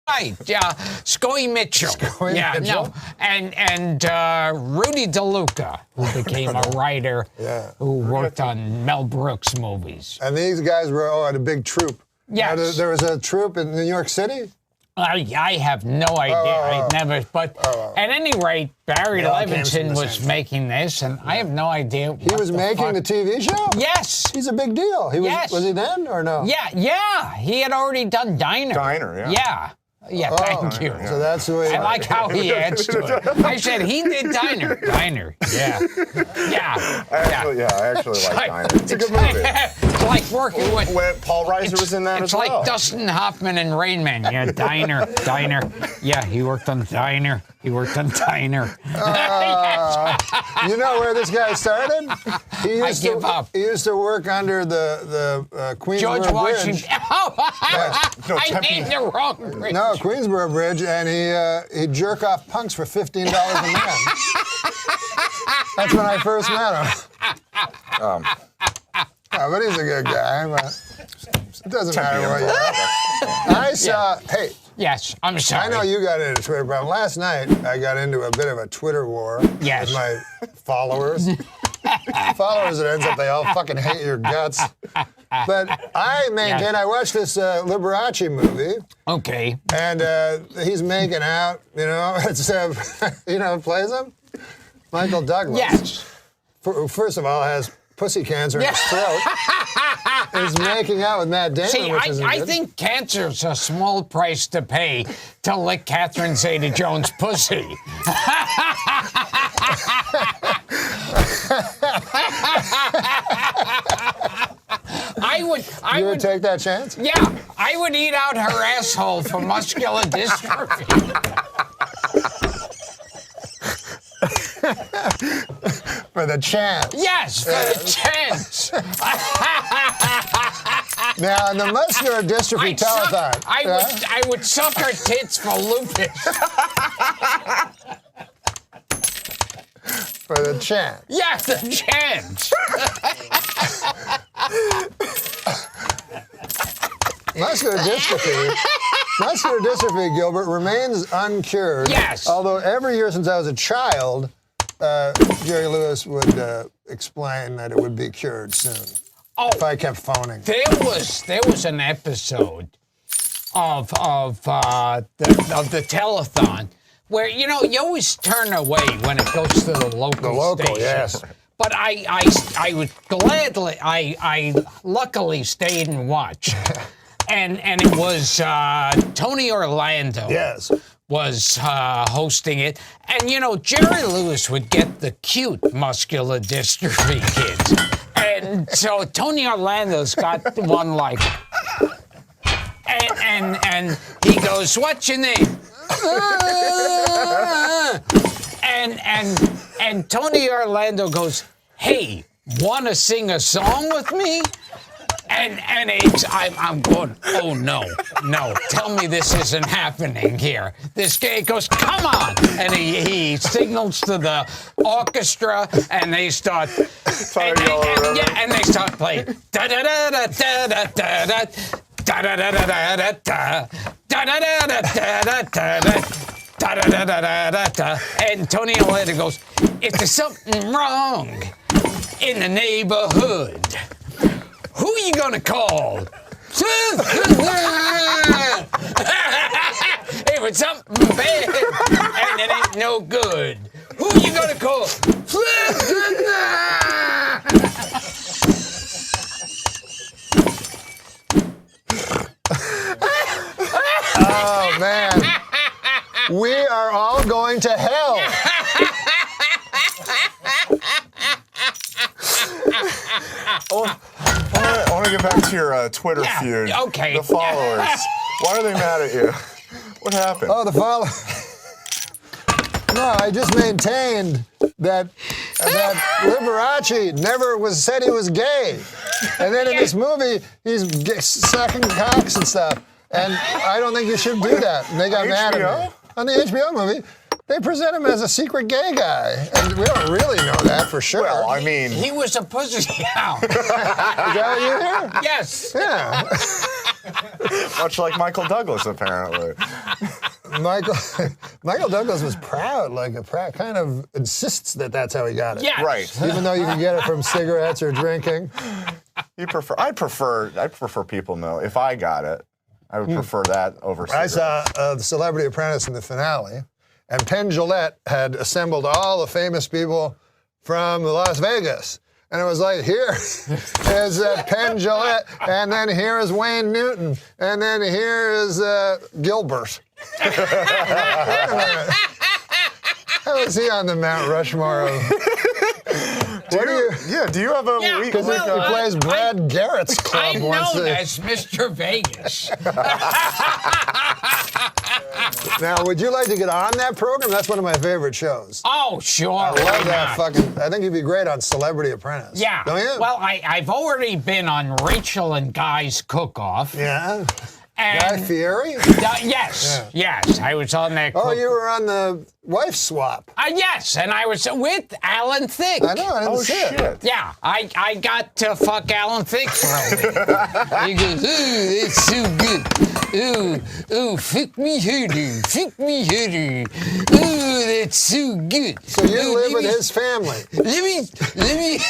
Right, Scoey Mitchell. Mitchell? And Rudy DeLuca, who became a writer who worked on Mel Brooks movies. And these guys were at a big troupe. Yes. There was a troupe in New York City? I have no idea. I never. But at any rate, Barry Levinson was making this, and I have no idea. He was making the TV show? Yes. He's a big deal. Was he then or no? Yeah. He had already done Diner. Yeah, thank you. So that's the way. I like how he adds to it. I said he did Diner. Yeah. I actually like Diner. It's a good movie. It's like working with. When Paul Reiser was in that as well. It's like Dustin Hoffman and Rain Man. Yeah, Diner. Yeah, he worked on Diner. You know where this guy started? I give up. He used to work under the Queensboro George Washington. Bridge. I made the wrong bridge. No, Queensboro Bridge, and he'd jerk off punks for $15 a man. That's when I first met him. But he's a good guy. But it doesn't matter what you are. I saw. Hey. Yes, I'm sorry. I know you got into Twitter, but last night I got into a bit of a Twitter war with my followers. Followers, it ends up they all fucking hate your guts. But I maintain I watched this Liberace movie. Okay. And he's making out, it's, who plays him? Michael Douglas. Yes. First of all, has pussy cancer in his throat. He's making out with Matt Damon, See, which isn't I good. think cancer's a small price to pay to lick Catherine Zeta-Jones' pussy. I would take that chance? Yeah, I would eat out her asshole for muscular dystrophy. For the chance. Yes, for the chance. Now, in the muscular dystrophy telethon. I would suck her tits for lupus. For the chance. Yeah, the chance. Muscular dystrophy, Gilbert, remains uncured. Yes. Although every year since I was a child, Jerry Lewis would explain that it would be cured soon. Oh, if I kept phoning. There was an episode of the telethon where you always turn away when it goes to the local station. Yes. But I would gladly I luckily stayed and watched. And it was Tony Orlando. Yes. Was hosting it. And, Jerry Lewis would get the cute muscular dystrophy kids. And so Tony Orlando's got one like, and he goes, "What's your name?" and Tony Orlando goes, "Hey, wanna sing a song with me?" And I'm going, oh, no, tell me this isn't happening here. This guy goes, come on. And he signals to the orchestra, and they start, and they start playing. Da-da-da-da-da-da-da-da, da-da-da-da-da-da-da, da-da-da-da-da-da-da, da-da-da-da-da-da. And Tony Orlando goes, if there's something wrong in the neighborhood, who are you gonna call? If it's something bad and it ain't no good, who are you gonna call? Oh, man. We are all going to hell. I want to get back to your Twitter feud. Okay. The followers. Why are they mad at you? What happened? Oh, the followers. No, I just maintained that Liberace never said he was gay. And then in this movie, he's sucking cocks and stuff. And I don't think you should do that. And they got mad at me. On the HBO movie, they present him as a secret gay guy. And we don't really know that for sure. Well, I mean... He was a pussy hound. Is that what you hear? Yes. Yeah. Much like Michael Douglas, apparently. Michael Douglas was proud, kind of insists that that's how he got it. Yes. Right. Even though you can get it from cigarettes or drinking. I prefer people know. If I got it, I would prefer that over I cigarettes. saw The Celebrity Apprentice in the finale, and Penn Jillette had assembled all the famous people from Las Vegas. And it was like, here is Penn Jillette, and then here is Wayne Newton, and then here is Gilbert. Wait a minute. How is he on the Mount Rushmore of... Do you have a week? Because he plays Brad Garrett's club I'm once. known as Mr. Vegas. Now, would you like to get on that program? That's one of my favorite shows. Oh, sure. I love why that not? fucking... I think you'd be great on Celebrity Apprentice. Yeah. Don't you? Well, I've already been on Rachel and Guy's Cook-Off. Yeah. And Guy Fieri? yes. I was on that. Oh, you were on the wife swap. Yes, and I was with Alan Thicke. I know, I didn't see it. Shit. Yeah, I got to fuck Alan Thicke for a week. He goes, ooh, it's so good. Ooh, fuck me harder. Ooh, that's so good. So you live with his family. Let me.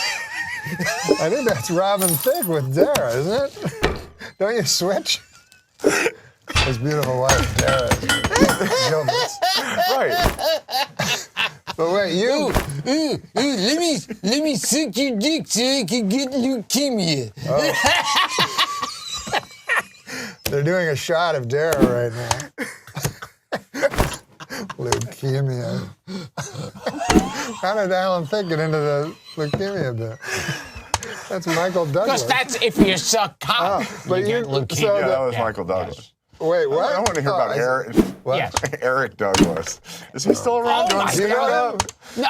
I think that's Robin Thicke with Dara, isn't it? Don't you switch? His beautiful wife, Dara. Gilbert's. Right. But wait, you... Ooh, let me suck your dick so I can get leukemia. They're doing a shot of Dara right now. Leukemia. How did Alan Thicke get into the leukemia bit? That's Michael Douglas. Because that's if you suck cock. but you get you- leukemia. so Yeah, that was Yeah, Michael Douglas. Wait, what? I want to hear Oh, about I see. Eric. What? Yes. Eric Douglas. Is he still around Oh doing my Do you know stand-up? him?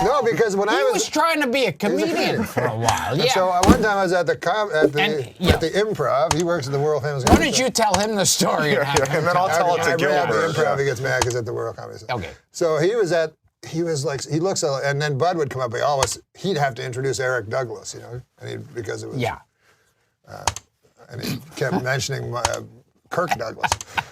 No, No, because when I he was... was trying to be a comedian comedian. for a while. And Yeah. so one time I was at the And- yeah. at the Improv. He works at the world famous. Why don't you tell him the story? Yeah, and then I'll tell it to I read the Gilbert. Improv. He gets mad because at the World Comedy Center. Okay. So he was like, he looks, and then Bud would come up. He'd have to introduce Eric Douglas, because it was. Yeah. And he kept mentioning Kirk Douglas.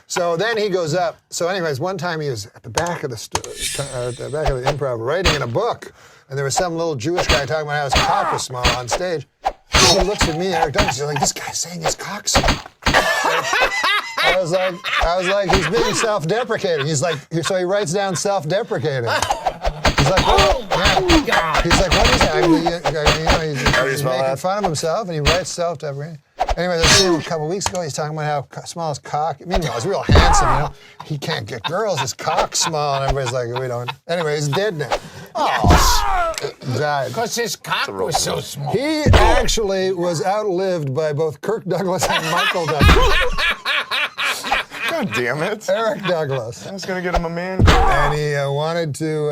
So then he goes up. So, anyways, one time he was at the back of the Improv writing in a book, and there was some little Jewish guy talking about how his cock was small on stage. And he looks at me, Eric Douglas. He's like, this guy's saying his cock's small. I was like, he's being self-deprecating. He's like, so he writes down self-deprecating. He's like, Oh my God. he's like, what is that? He's spell making that? fun of himself, and he writes self-deprecating. Anyways, I see him a couple weeks ago. He's talking about how small his cock. Meanwhile, he's real handsome. He can't get girls. His cock's small, and everybody's like, we don't. Anyway, he's dead now. Oh. Died. Because his cock was so small. He actually was outlived by both Kirk Douglas and Michael Douglas. God damn it. Eric Douglas. I was going to get him a man. And he wanted to,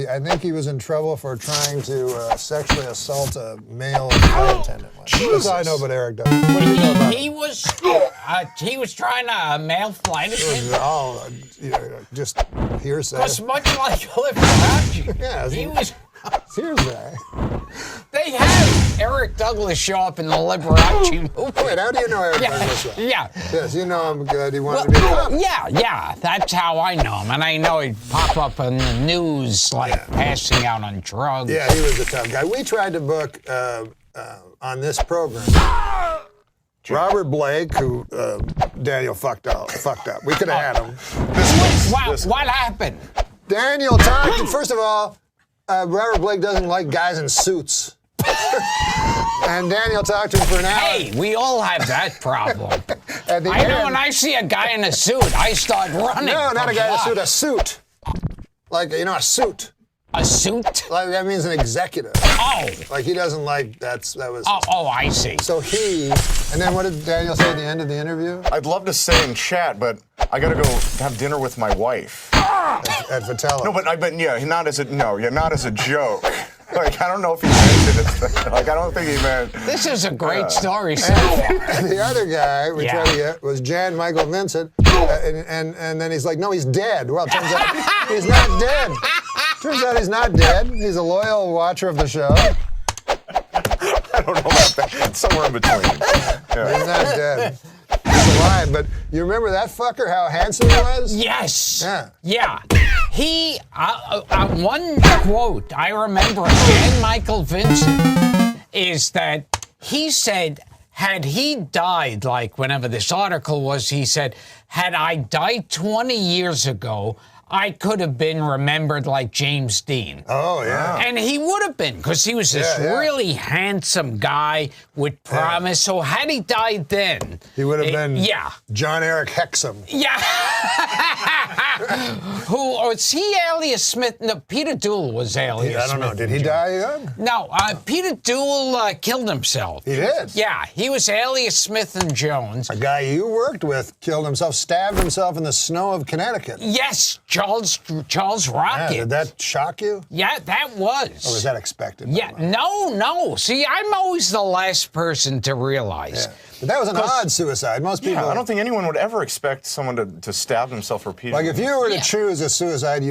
I think he was in trouble for trying to sexually assault a male flight attendant. That's all I know about Eric Douglas. What do you know about him? He was trying to mail flight It was attendant. all, just hearsay. Because much like Liberace, Yeah, he was. Hearsay. They had Eric Douglas show up in the Liberace movie. Wait, how do you know Eric Douglas? Though? Yeah. Yes, you know him good. He wanted to be a cop. Yeah, that's how I know him. And I know he'd pop up in the news like passing out on drugs. Yeah, he was a tough guy. We tried to book on this program Robert Blake, who Daniel fucked up. We could have had him. What happened? Daniel talked. First of all, Robert Blake doesn't like guys in suits. And Daniel talked to him for an hour. Hey, we all have that problem. At the I know end- when I see a guy in a suit, I start running. No, not a guy in a suit. Why? A suit. Like, a suit. A suit? Like, that means an executive. Oh. Like, he doesn't like, that was... Oh, I see. So and then what did Daniel say at the end of the interview? I'd love to say in chat, but I got to go have dinner with my wife. At Vitello. No, but not as a joke. Like, I don't know if he meant it. Like, I don't think he meant. This is a great story so far. And the other guy we tried to get was Jan Michael Vincent, and then he's like, no, he's dead. Well, it turns out he's not dead. Turns out he's not dead. He's a loyal watcher of the show. I don't know about that. It's somewhere in between. Yeah. He's not dead. time. But you remember that fucker, how handsome he was? Yes. Yeah. Yeah. He, one quote I remember of Jan Michael Vincent is that he said, had he died, like whenever this article was, he said, had I died 20 years ago, I could have been remembered like James Dean. Oh, yeah. And he would have been, because he was this really handsome guy with promise. So had he died then... He would have been John Eric Hexum. Yeah. Who, or was he Alias Smith? No, Peter Duell was Alias Smith. I don't know. Did he die young? No, Peter Duell killed himself. He did? Yeah, he was Alias Smith and Jones. A guy you worked with killed himself, stabbed himself in the snow of Connecticut. Yes, Charles Rocket. Yeah, did that shock you? Yeah, that was. Or was that expected? Yeah, no. See, I'm always the last person to realize. Yeah. But that was an odd suicide. Most people... Yeah, I don't think anyone would ever expect someone to stab themselves repeatedly. Like, if you were to choose a suicide,